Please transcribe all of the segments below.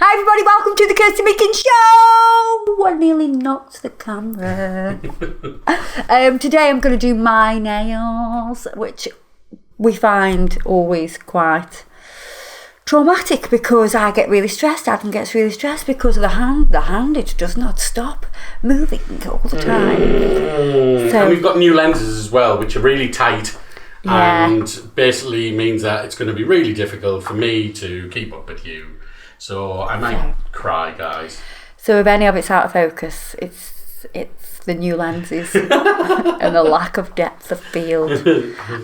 Hi everybody, welcome to the Kirsty Meakin Shooooooow! I nearly knocked the camera. Today I'm going to do my nails, which we find always quite traumatic because I get really stressed. Adam gets really stressed because of the hand. The hand, it does not stop moving all the time. So, and we've got new lenses as well, which are really tight. Yeah. And basically means that it's going to be really difficult for me to keep up with you. So I might cry, guys. So if any of it's out of focus, it's the new lenses and the lack of depth of field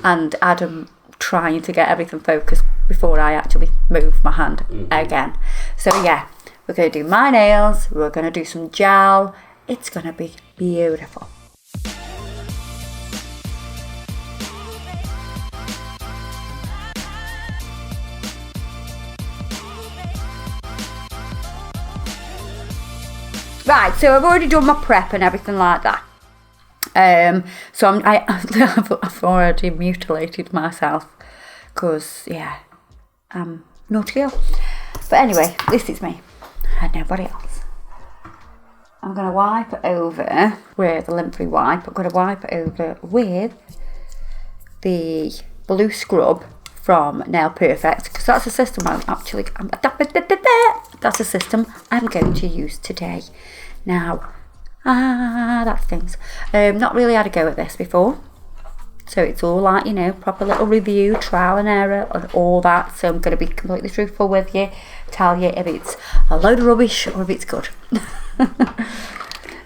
and Adam trying to get everything focused before I actually move my hand again. So yeah, we're going to do my nails, we're going to do some gel. It's going to be beautiful. Right, so I've already done my prep and everything like that. So I've already mutilated myself because, yeah, I'm naughty girl. But anyway, this is me and nobody else. I'm going to wipe it over with a lint-free wipe. I'm going to wipe it over with the blue scrub from Nail Perfect because that's a system that's a system I'm going to use today. Now, that's things. Not really had a go at this before, so it's all like, you know, proper little review, trial and error and all that. So I'm going to be completely truthful with you, tell you if it's a load of rubbish or if it's good.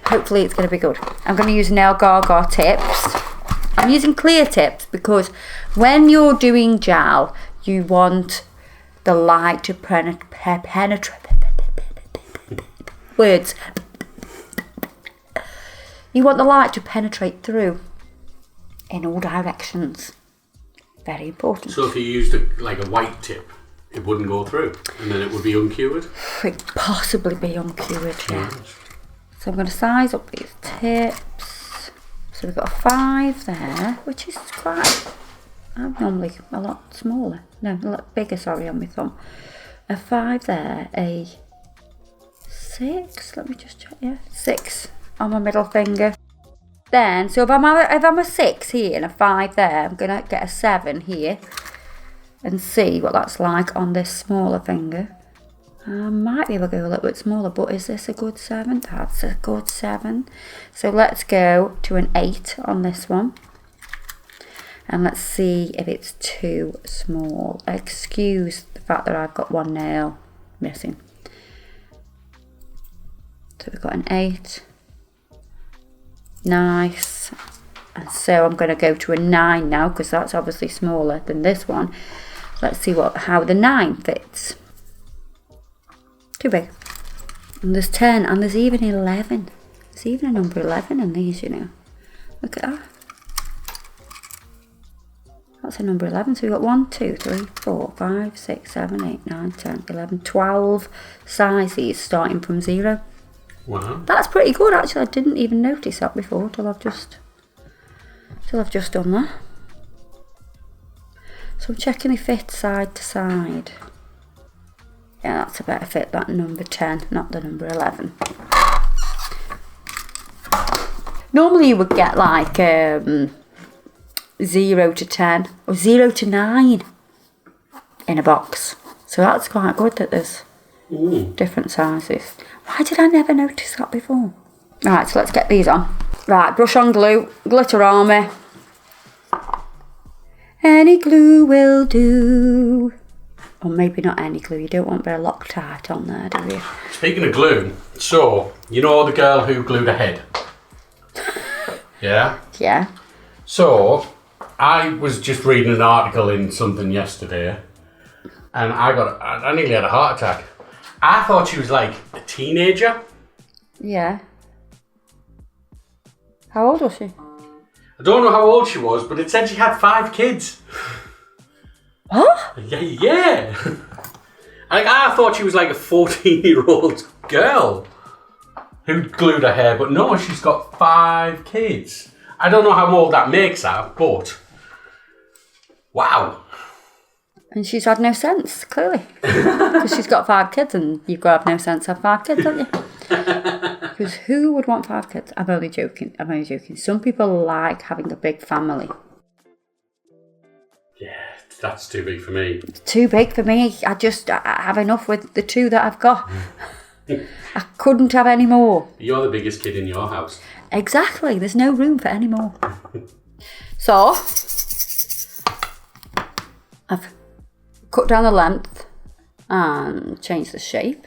Hopefully it's going to be good. I'm going to use Nail Gaga tips. I'm using clear tips because when you're doing gel, you want the light to penetrate. Words. You want the light to penetrate through in all directions. Very important. So if you used a white tip, it wouldn't go through, and then it would be uncured? It could possibly be uncured, yeah. Yes. So I'm going to size up these tips. So we've got a 5 there, which is quite, I'm normally a lot smaller. No, a lot bigger, sorry, on my thumb. A 5 there, a 6, let me just check, yeah, 6 on my middle finger. Then, so if I'm a 6 here and a 5 there, I'm going to get a 7 here and see what that's like on this smaller finger. I might be able to go a little bit smaller, but is this a good 7? That's a good 7. So let's go to an 8 on this one. And let's see if it's too small. Excuse the fact that I've got one nail missing. So we've got an 8. Nice. And so I'm going to go to a 9 now because that's obviously smaller than this one. Let's see how the 9 fits. Too big. And there's 10 and there's even 11. There's even a number 11 in these, you know. Look at that. That's a number 11. So we've got 1, 2, 3, 4, 5, 6, 7, 8, 9, 10, 11, 12 sizes starting from 0. Wow. That's pretty good actually. I didn't even notice that before till I've just done that. So I'm checking if it fits side to side. Yeah, that's a better fit, that number 10, not the number 11. Normally you would get like 0 to 10 or 0 to 9 in a box. So that's quite good that there's different sizes. Why did I never notice that before? Right, so let's get these on. Right, brush on glue, Glitter Army. Any glue will do. Or maybe not any glue, you don't want very Loctite on there, do you? Speaking of glue, so, you know the girl who glued her head? Yeah? Yeah. So, I was just reading an article in something yesterday, and I nearly had a heart attack. I thought she was like a teenager. Yeah. How old was she? I don't know how old she was, but it said she had 5 kids. What? Yeah. I thought she was like a 14-year-old girl who glued her hair, but no, she's got 5 kids. I don't know how old that makes her, but wow. And she's had no sense, clearly. Because she's got 5 kids and you've got to have no sense to have 5 kids, haven't you? Because who would want 5 kids? I'm only joking. Some people like having a big family. Yeah, that's too big for me. It's too big for me. I have enough with the 2 that I've got. I couldn't have any more. You're the biggest kid in your house. Exactly. There's no room for any more. So, I've cut down the length and changed the shape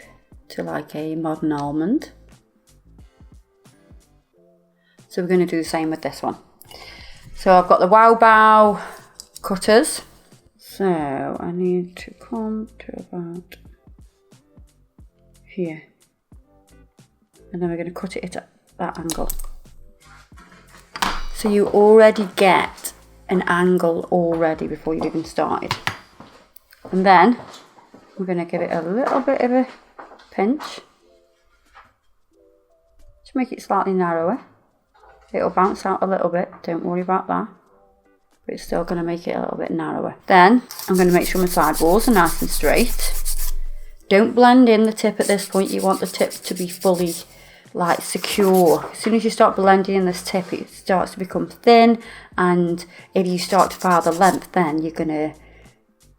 to like a modern almond. So we're going to do the same with this one. So I've got the Wow Bow cutters. So I need to come to about here. And then we're going to cut it at that angle. So you already get an angle already before you've even started. And then we're going to give it a little bit of a pinch to make it slightly narrower. It'll bounce out a little bit, don't worry about that. But it's still going to make it a little bit narrower. Then I'm going to make sure my sidewalls are nice and straight. Don't blend in the tip at this point. You want the tip to be fully like secure. As soon as you start blending in this tip, it starts to become thin, and if you start to file the length, then you're going to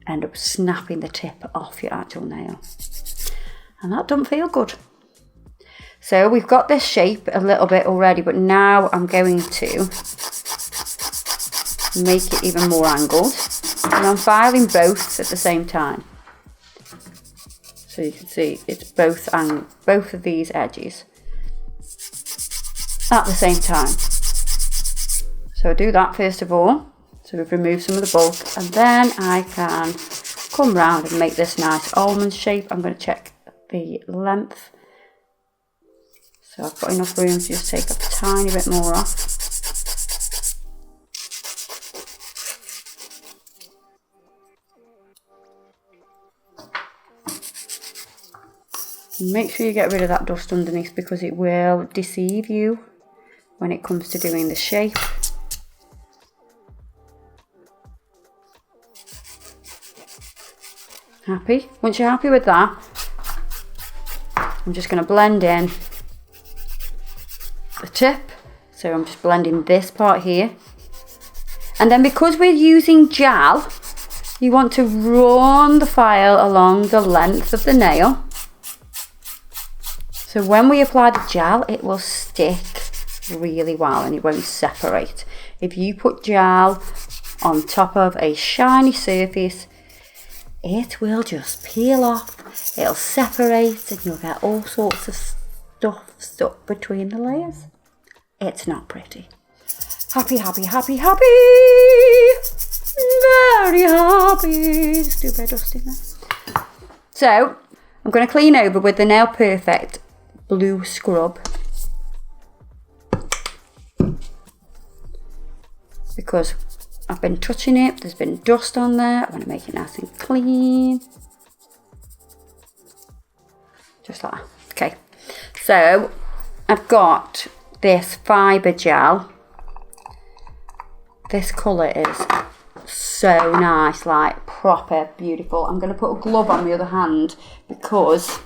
end up snapping the tip off your actual nail, and that doesn't feel good. So we've got this shape a little bit already, but now I'm going to make it even more angled, and I'm filing both at the same time. So you can see it's both of these edges at the same time. So I'll do that first of all. So we've removed some of the bulk, and then I can come round and make this nice almond shape. I'm going to check the length. So I've got enough room to just take a tiny bit more off. Make sure you get rid of that dust underneath, because it will deceive you when it comes to doing the shape. Happy? Once you're happy with that, I'm just going to blend in the tip. So I'm just blending this part here. And then because we're using gel, you want to run the file along the length of the nail. So when we apply the gel, it will stick really well and it won't separate. If you put gel on top of a shiny surface, it will just peel off, it'll separate, and you'll get all sorts of stuff stuck between the layers. It's not pretty. Happy, happy, happy, happy! Very happy! Just do a bit of dust in there. So, I'm going to clean over with the Nail Perfect blue scrub, because I've been touching it, there's been dust on there. I want to make it nice and clean. Just like that. Okay, so I've got this fibre gel. This colour is so nice, like proper beautiful. I'm going to put a glove on the other hand because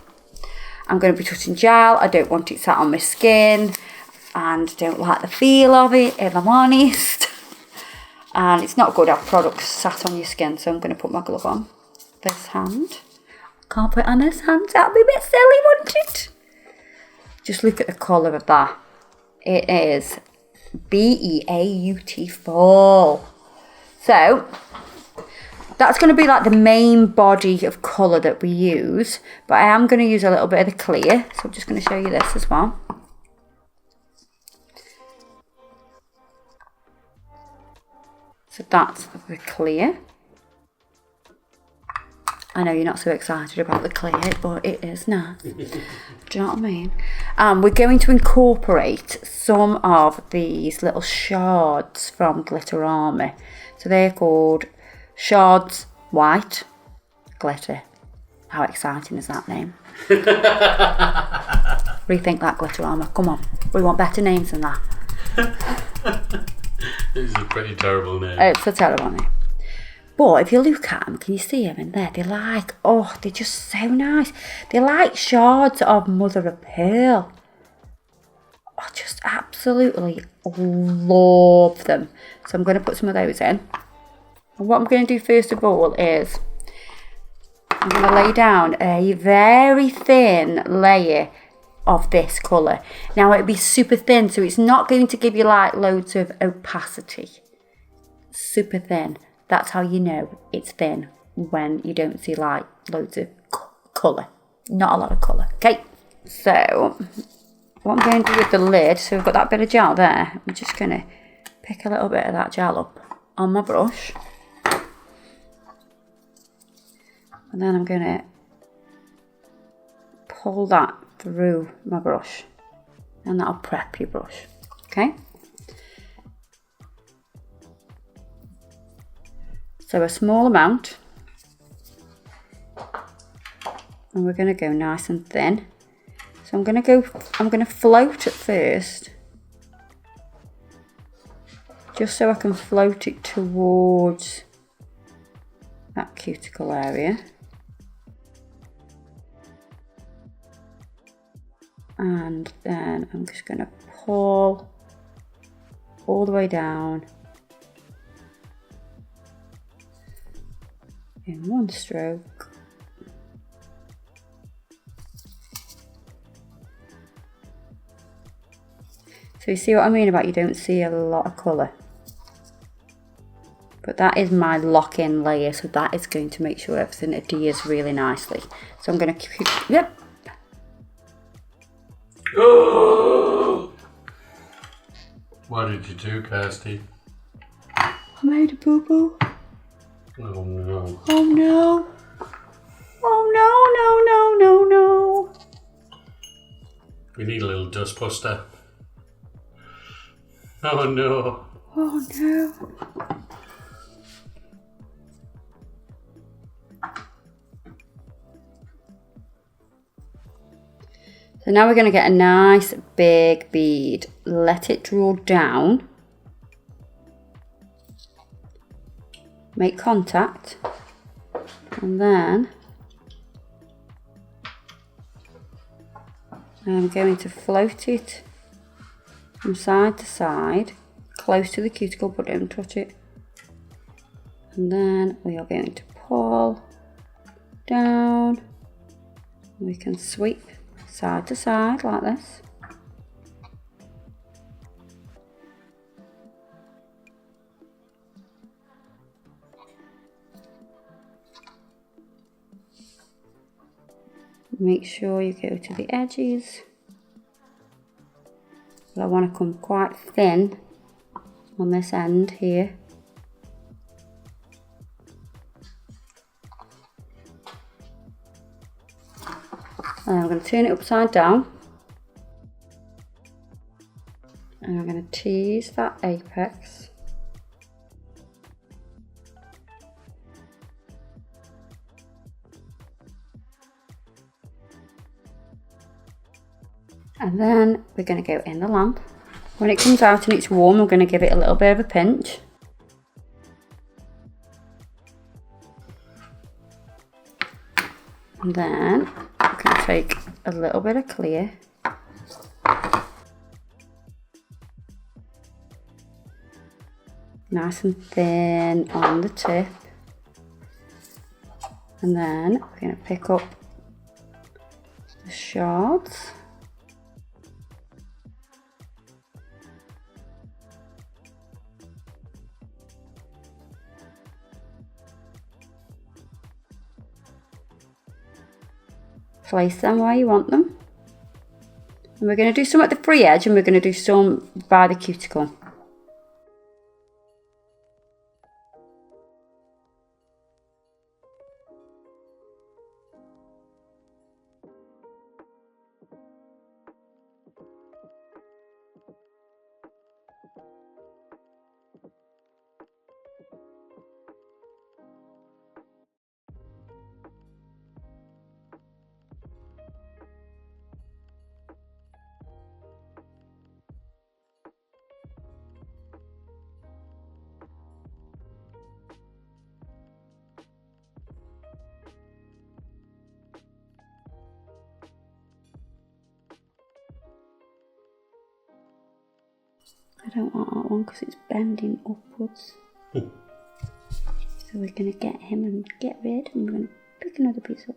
I'm going to be touching gel. I don't want it sat on my skin and don't like the feel of it, if I'm honest. And it's not good to have products sat on your skin, so I'm going to put my glove on this hand. Can't put it on this hand, that'd be a bit silly, wouldn't it? Just look at the colour of that. It is beautiful. So that's going to be like the main body of colour that we use, but I am going to use a little bit of the clear, so I'm just going to show you this as well. So that's the clear. I know you're not so excited about the clear, but it is nice. Do you know what I mean? We're going to incorporate some of these little shards from Glitterami. So they're called Shards White Glitter. How exciting is that name? Rethink that, Glitterami. Come on, we want better names than that. This is a pretty terrible name. It's a terrible name. But if you look at them, can you see them in there? They're like, oh, they're just so nice. They're like shards of mother of pearl. I just absolutely love them. So I'm going to put some of those in. And what I'm going to do first of all is I'm going to lay down a very thin layer of this colour. Now it'll be super thin, so it's not going to give you like loads of opacity. Super thin. That's how you know it's thin, when you don't see like loads of colour. Not a lot of colour. Okay, so what I'm going to do with the lid, so we've got that bit of gel there. I'm just going to pick a little bit of that gel up on my brush. And then I'm going to pull that through my brush. And that'll prep your brush. Okay. So a small amount. And we're going to go nice and thin. So I'm going to float it first. Just so I can float it towards that cuticle area. And then I'm just going to pull all the way down in one stroke. So you see what I mean about you don't see a lot of colour. But that is my lock-in layer, so that is going to make sure everything adheres really nicely. So I'm going to keep, yep. Oh! What did you do, Kirsty? I made a boo-boo. Oh no. Oh no. Oh no, no, no, no, no. We need a little dust buster. Oh no. Oh no. So now we're going to get a nice big bead. Let it draw down. Make contact. And then I'm going to float it from side to side, close to the cuticle, but don't touch it. And then we are going to pull down. We can sweep side to side like this. Make sure you go to the edges. But I want to come quite thin on this end here. And I'm going to turn it upside down. And I'm going to tease that apex. And then we're going to go in the lamp. When it comes out and it's warm, we're going to give it a little bit of a pinch. And then I'm going to take a little bit of clear. Nice and thin on the tip. And then we're going to pick up the shards. Place them where you want them. And we're going to do some at the free edge and we're going to do some by the cuticle. I don't want that one because it's bending upwards. So we're going to get him and get rid, and we're going to pick another piece up.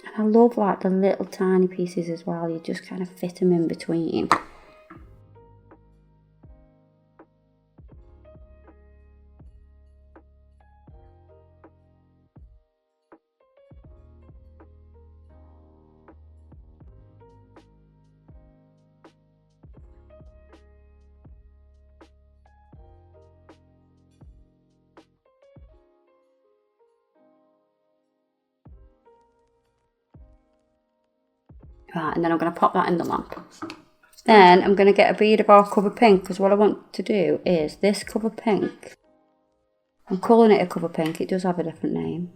And I love like the little tiny pieces as well. You just kind of fit them in between. Right, and then I'm going to pop that in the lamp. Then I'm going to get a bead of our cover pink, because what I want to do is this cover pink. I'm calling it a cover pink, it does have a different name,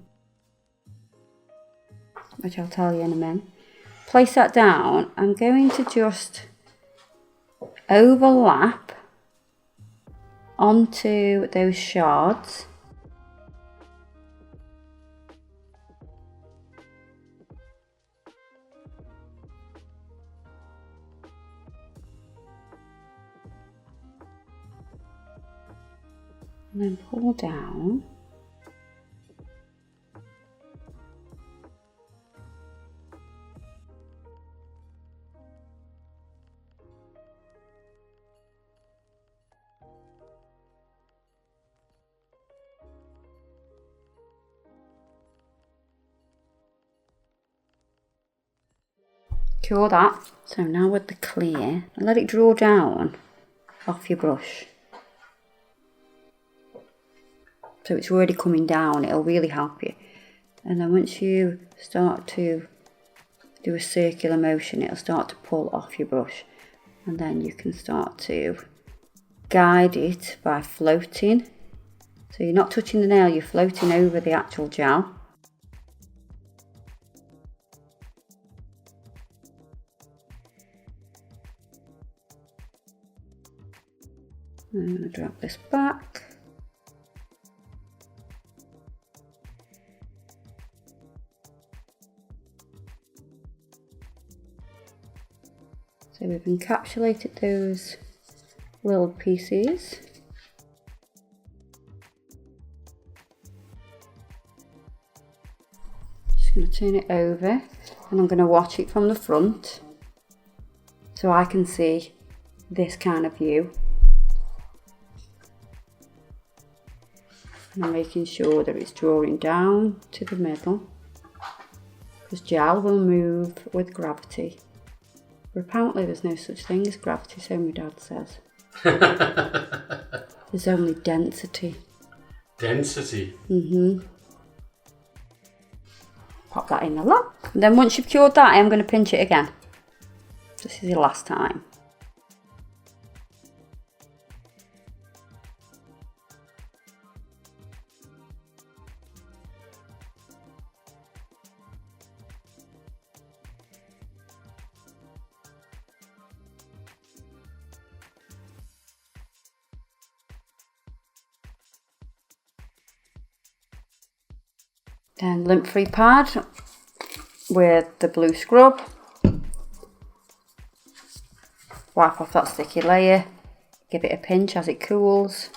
which I'll tell you in a minute. Place that down. I'm going to just overlap onto those shards. And then pull down. Cure that. So now with the clear, and let it draw down off your brush. So it's already coming down, it'll really help you. And then once you start to do a circular motion, it'll start to pull off your brush. And then you can start to guide it by floating. So you're not touching the nail, you're floating over the actual gel. I'm going to drop this back. So we've encapsulated those little pieces. Just going to turn it over, and I'm going to watch it from the front so I can see this kind of view. And I'm making sure that it's drawing down to the middle, because gel will move with gravity. But apparently there's no such thing as gravity, so my dad says. There's only density. Density? Pop that in the lamp. And then once you've cured that, I'm going to pinch it again. This is the last time. Then lint-free pad with the blue scrub. Wipe off that sticky layer. Give it a pinch as it cools.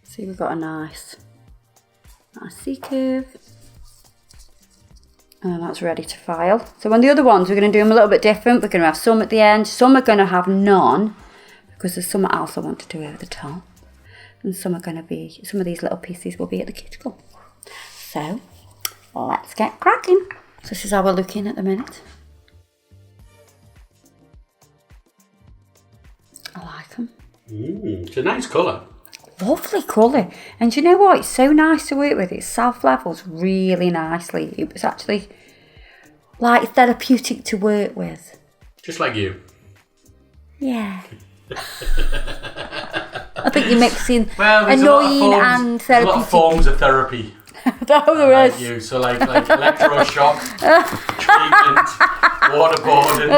See, we've got a nice C-curve. And that's ready to file. So on the other ones, we're going to do them a little bit different. We're going to have some at the end. Some are going to have none, because there's something else I want to do over the top. And some are going to be, some of these little pieces will be at the cuticle. So let's get cracking. So this is how we're looking at the minute. I like them. It's a nice colour. Lovely colour. And do you know what? It's so nice to work with. It self-levels really nicely. It was actually like therapeutic to work with. Just like you. Yeah. I think you're mixing annoying and therapeutic. There's a lot of forms of therapy. Oh, there is. You. So like electroshock, treatment, waterboarding.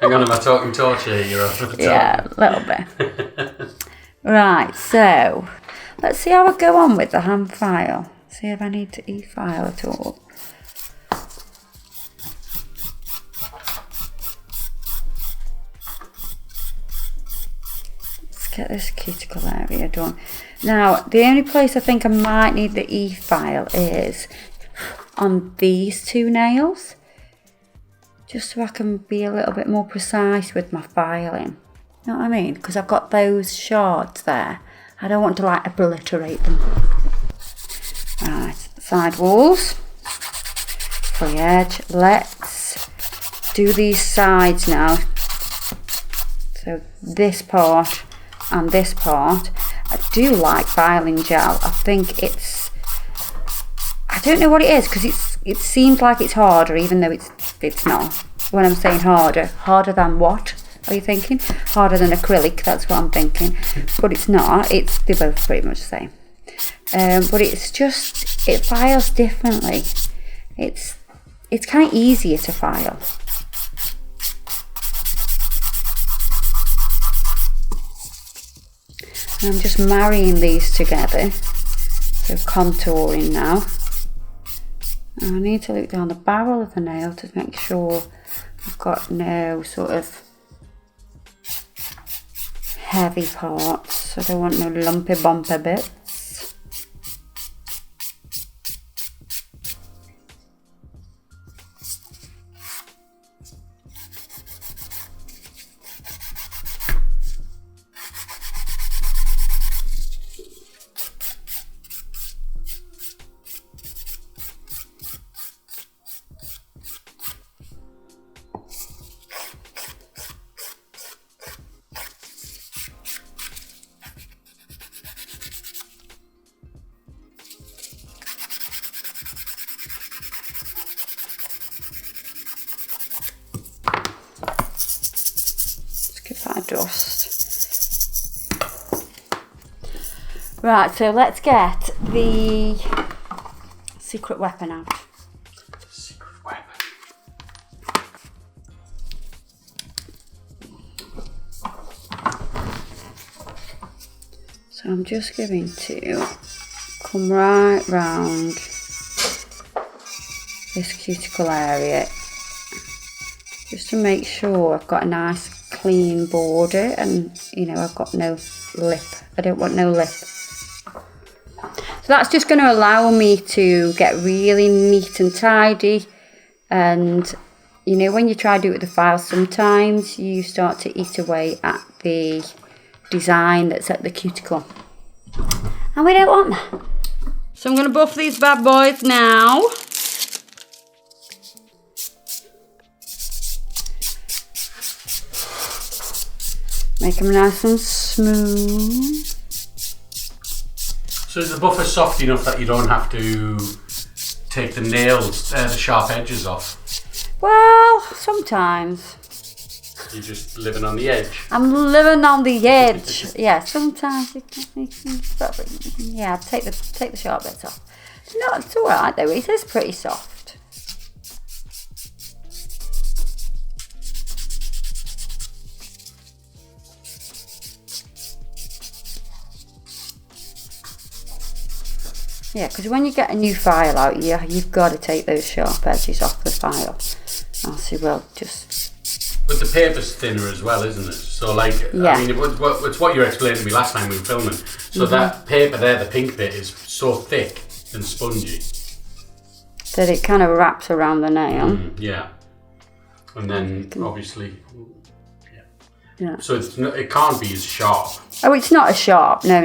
Hang on, am I talking torture here? You're over the top. Yeah, a little bit. Right, so let's see how I go on with the hand file. See if I need to e-file at all. Let's get this cuticle area done. Now, the only place I think I might need the e-file is on these two nails. Just so I can be a little bit more precise with my filing. You know what I mean? Because I've got those shards there. I don't want to like obliterate them. Right, side walls. Free edge. Let's do these sides now. So this part and this part. I do like filing gel. I think it's... I don't know what it is because it seems like it's harder even though it's not. When I'm saying harder than what are you thinking? Harder than acrylic, that's what I'm thinking. But it's not, they're both pretty much the same. But it's just, it files differently. It's kind of easier to file. And I'm just marrying these together. So contouring now. I need to look down the barrel of the nail to make sure I've got no sort of heavy parts. I don't want no lumpy bumpy bits. Dust. Right, so let's get the secret weapon out. Secret weapon. So I'm just going to come right round this cuticle area just to make sure I've got a nice clean border and you know I've got no lip. I don't want no lip. So that's just going to allow me to get really neat and tidy, and you know when you try to do it with the file sometimes you start to eat away at the design that's at the cuticle and we don't want that. So I'm going to buff these bad boys now. Make them nice and smooth. So is the buffer soft enough that you don't have to take the nails, the sharp edges off? Well, sometimes. You're just living on the edge? I'm living on the edge. Yeah, sometimes you can yeah, take the sharp bits off. No, it's alright though, it is pretty soft. Yeah, because when you get a new file out, you've got to take those sharp edges off the file. Else you will just... But the paper's thinner as well, isn't it? So like, yeah. I mean, it's what you explained to me last time we were filming. So that paper there, the pink bit, is so thick and spongy. That it kind of wraps around the nail. Yeah. And then, obviously... Yeah. So it can't be as sharp. Oh, it's not as sharp. No.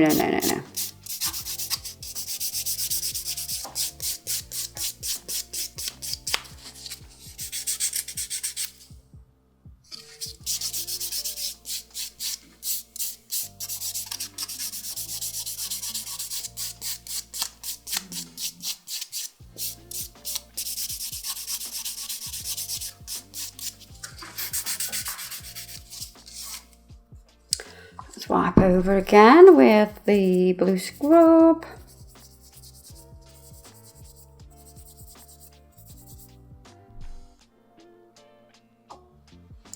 Wipe over again with the blue scrub.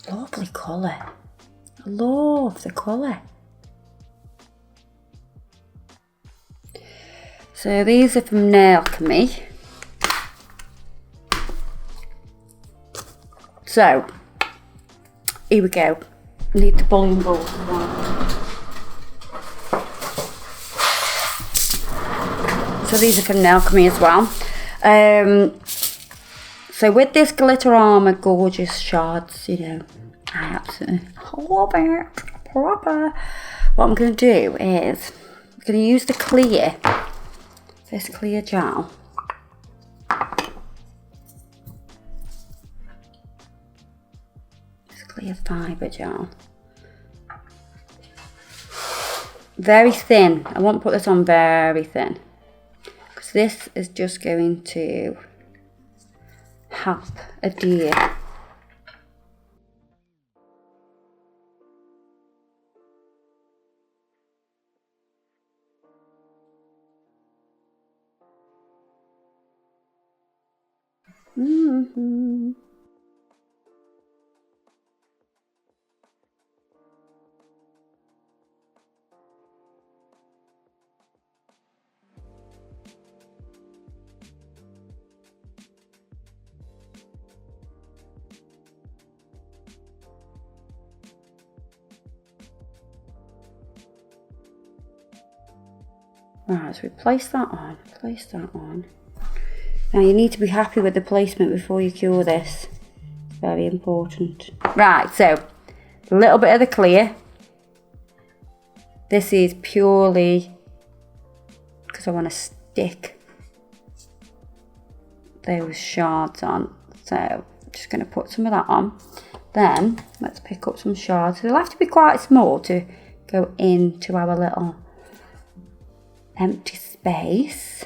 Lovely colour. I love the colour. So these are from Nail Gaga. So, here we go. I need the bullion balls as well. So these are from Nail Gaga as well. So with this glitter armour, gorgeous shards, you know, I absolutely love it. Proper. What I'm going to do is, I'm going to use the clear, this clear gel. This clear fibre gel. Very thin. I won't put this on very thin. Because this is just going to help adhere. Right, so we place that on, Now you need to be happy with the placement before you cure this. It's very important. Right, so a little bit of the clear. This is purely because I want to stick those shards on. So I'm just going to put some of that on. Then let's pick up some shards. They'll have to be quite small to go into our little empty space.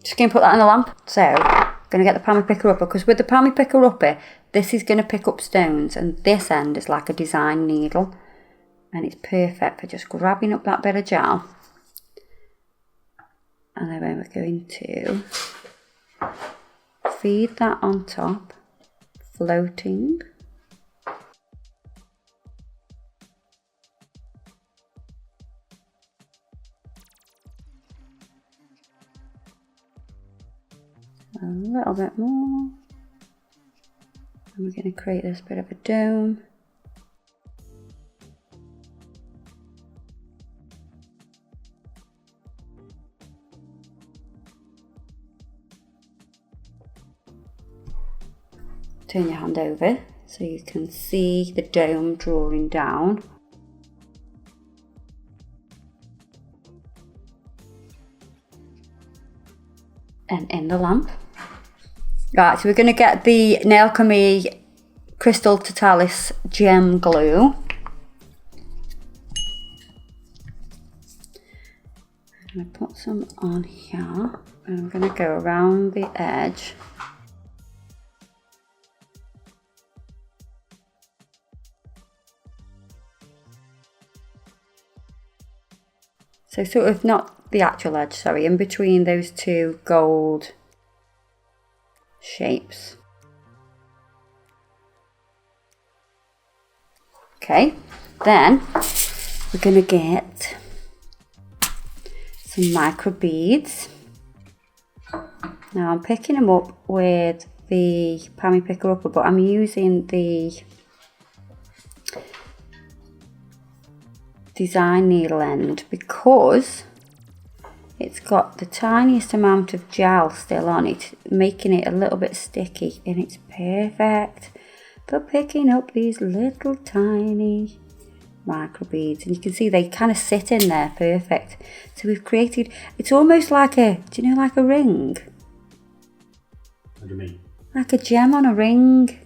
Just going to put that in the lamp. So, I'm going to get the palmy picker upper, because with the palmy picker upper, this is going to pick up stones, and this end is like a design needle, and it's perfect for just grabbing up that bit of gel. And then we're going to feed that on top, floating. A little bit more, and we're going to create this bit of a dome. Turn your hand over so you can see the dome drawing down. And in the lamp. Right, so we're going to get the Nail Gaga Crystal Totalis Gem Glue. I'm going to put some on here, and I'm going to go around the edge. So sort of not the actual edge, sorry, in between those two gold shapes. Okay, then we're going to get some micro beads. Now I'm picking them up with the palmy picker upper, but I'm using the design needle end because it's got the tiniest amount of gel still on it, making it a little bit sticky, and it's perfect for picking up these little tiny micro beads, and you can see they kind of sit in there perfect. So we've created, it's almost like a, do you know, like a ring? What do you mean? Like a gem on a ring.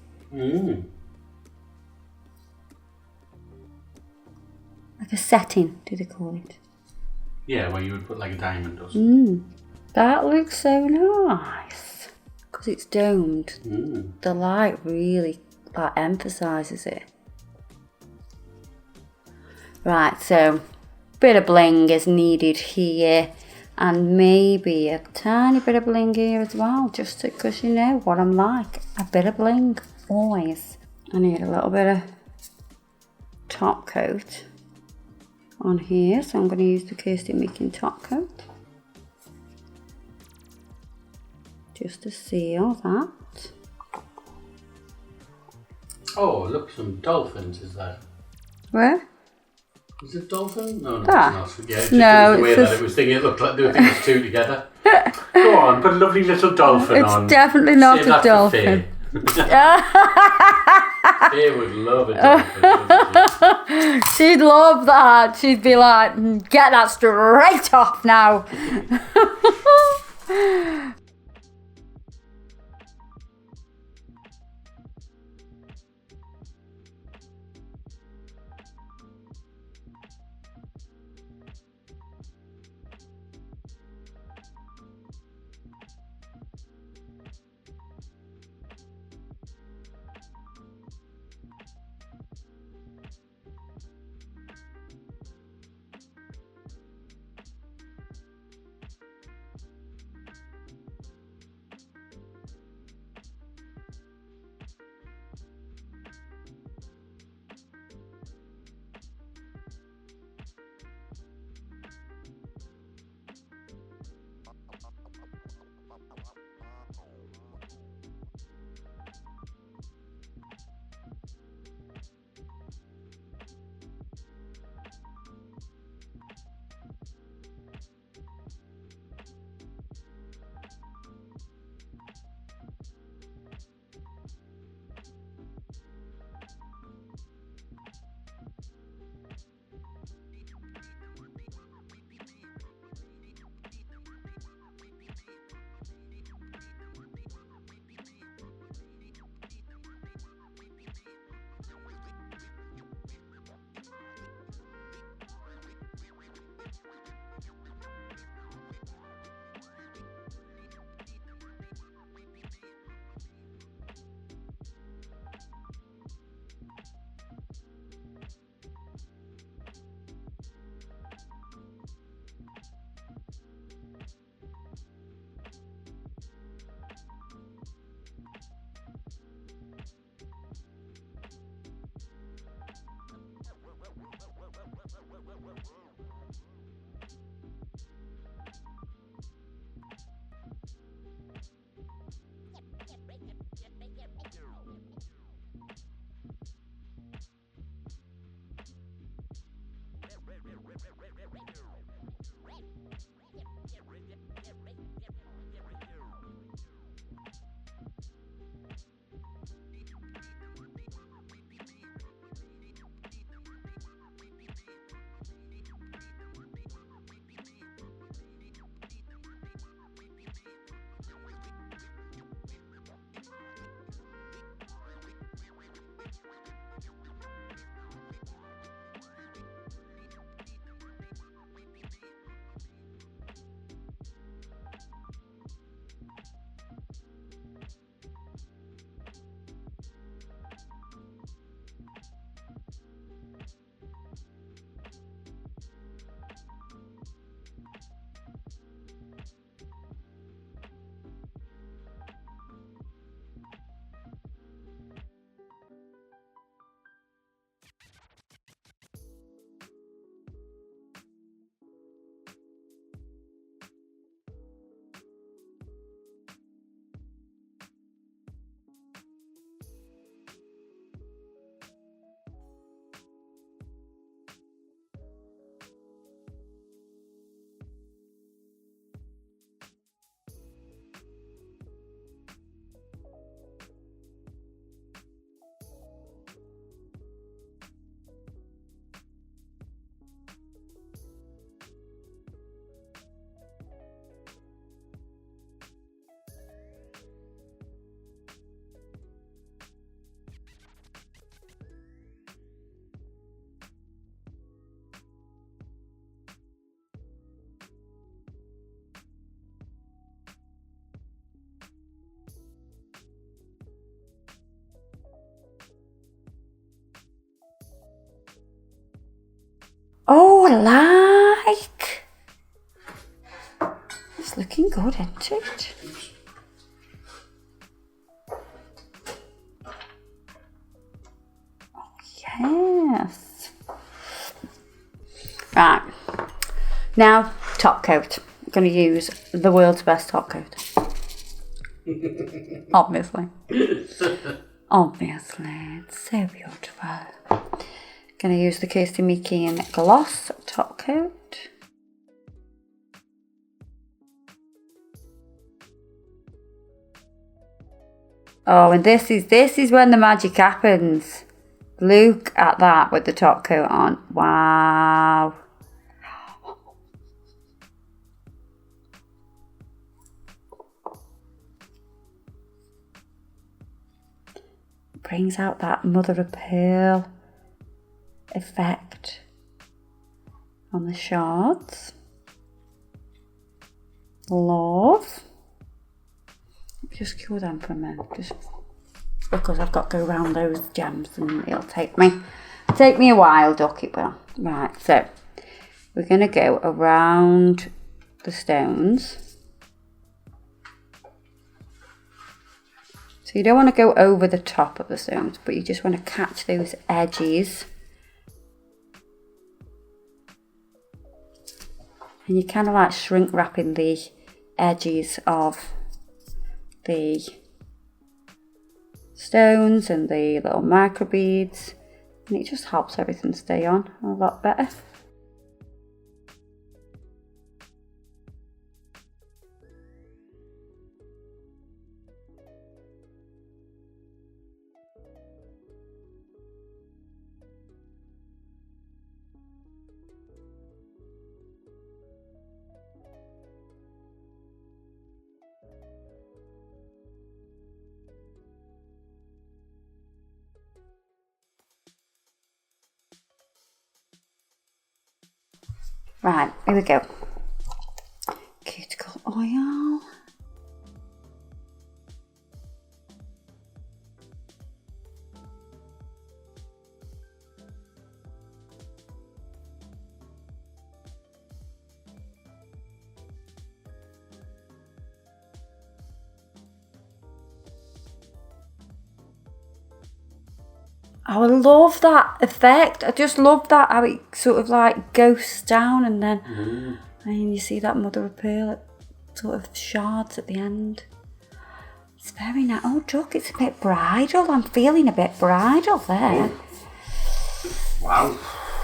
Like a setting, do they call it? Yeah, where you would put like a diamond or something. That looks so nice. Because it's domed. The light really like emphasises it. Right, so bit of bling is needed here, and maybe a tiny bit of bling here as well, just because you know what I'm like, a bit of bling, always. I need a little bit of top coat on here, so I'm going to use the Kirsty Meakin top coat just to seal that. Oh, look, some dolphins is there. Where? Is it dolphin? No, That? it's not. Yeah, it's No, just the way it's that just... it was thinking. It looked like there was two together. Go on, put a lovely little dolphin on. It's definitely not Save a that for dolphin. Faye would love a dolphin. She'd love that. She'd be like, get that straight off now. Oh, I like. It's looking good, isn't it? Yes. Right. Now, top coat. I'm going to use the world's best top coat. Obviously. Obviously. It's so beautiful. Going to use the Kirsty Meakin Gloss top coat. Oh, and this is when the magic happens. Look at that with the top coat on. Wow. Brings out that mother of pearl effect on the shards. Love. Just cure them for a minute, just because I've got to go around those gems and it'll take me a while, duck, it will. Right, so we're going to go around the stones. So you don't want to go over the top of the stones, but you just want to catch those edges. And you're kind of like shrink wrapping the edges of the stones and the little micro beads, and it just helps everything stay on a lot better. Right, here we go. Cuticle oil. I love that effect. I just love that, how it sort of like ghosts down and then and you see that mother of pearl sort of shards at the end. It's very nice. Oh, Duck, it's a bit bridal. I'm feeling a bit bridal there. Wow.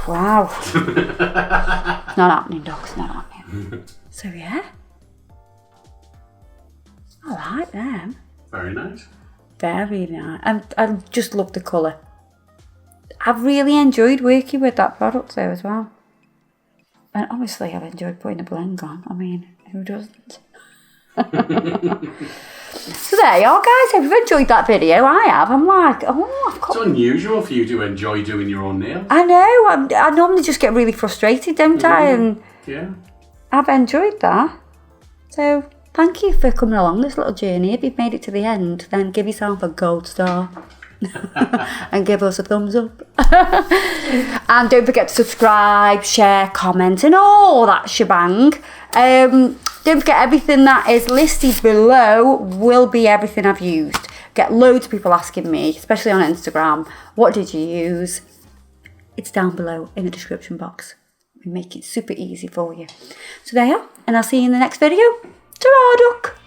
Wow. It's not happening, Duck. It's not happening. So, yeah. I like them. Very nice. Very nice. And I just love the colour. I've really enjoyed working with that product though as well. And obviously I've enjoyed putting a blend on. I mean, who doesn't? So there you are, guys. If you've enjoyed that video, I have. I'm like, oh, I've got... It's unusual for you to enjoy doing your own nails. I know. I normally just get really frustrated, don't I? And yeah. I've enjoyed that. So thank you for coming along this little journey. If you've made it to the end, then give yourself a gold star. And give us a thumbs up. And don't forget to subscribe, share, comment and all that shebang. Don't forget, everything that is listed below will be everything I've used. Get loads of people asking me, especially on Instagram, what did you use? It's down below in the description box. We make it super easy for you. So there you are, and I'll see you in the next video. Ta-ra, duck!